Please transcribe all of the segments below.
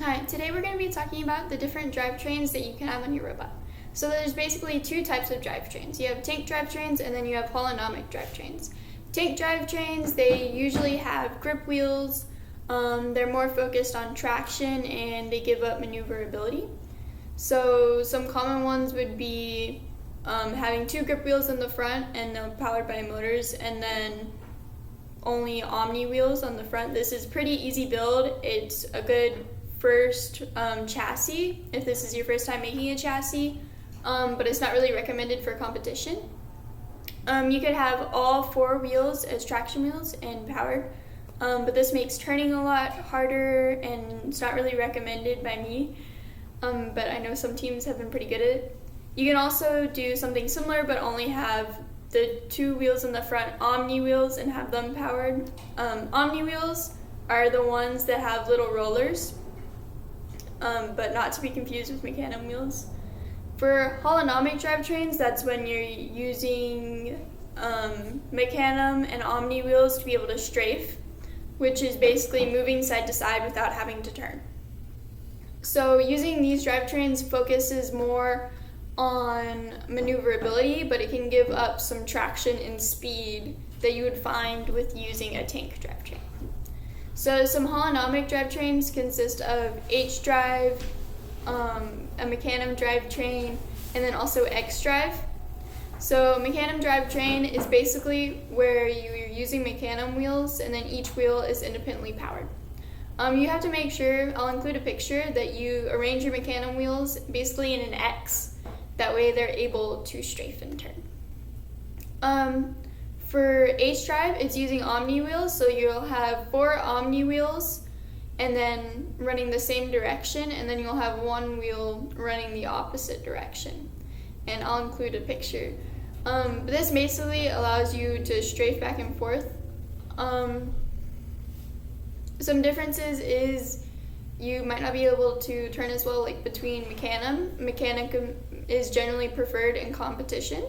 Hi, today we're going to be talking about the different drivetrains that you can have on your robot. So there's basically two types of drivetrains. You have tank drivetrains and then you have holonomic drivetrains. Tank drivetrains, they usually have grip wheels, they're more focused on traction, and they give up maneuverability. So some common ones would be having two grip wheels in the front and they're powered by motors, and then only omni wheels on the front. This is pretty easy build. It's a good first chassis if this is your first time making a chassis, but it's not really recommended for competition. You could have all four wheels as traction wheels and powered, but this makes turning a lot harder and it's not really recommended by me, but I know some teams have been pretty good at it. You can also do something similar but only have the two wheels in the front omni wheels and have them powered. Omni wheels are the ones that have little rollers, but not to be confused with mecanum wheels. For holonomic drivetrains, that's when you're using mecanum and omni wheels to be able to strafe, which is basically moving side to side without having to turn. So using these drivetrains focuses more on maneuverability, but it can give up some traction and speed that you would find with using a tank drivetrain. So some holonomic drivetrains consist of H-drive, a mecanum drivetrain, and then also X-drive. So mecanum drivetrain is basically where you're using mecanum wheels and then each wheel is independently powered. You have to make sure, I'll include a picture, that you arrange your mecanum wheels basically in an X. That way they're able to strafe and turn. For H-drive, it's using omni wheels, so you'll have four omni wheels and then running the same direction, and then you'll have one wheel running the opposite direction. And I'll include a picture. But this basically allows you to strafe back and forth. Some differences is you might not be able to turn as well like between mecanum. Mechanicum is generally preferred in competition.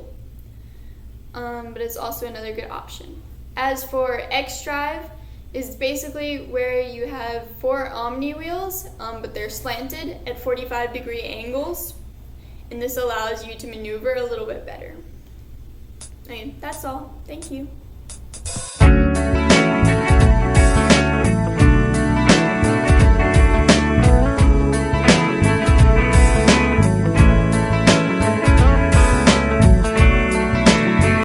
But it's also another good option. As for X-drive, is basically where you have four omni wheels, but they're slanted at 45-degree angles, and this allows you to maneuver a little bit better. That's all. Thank you.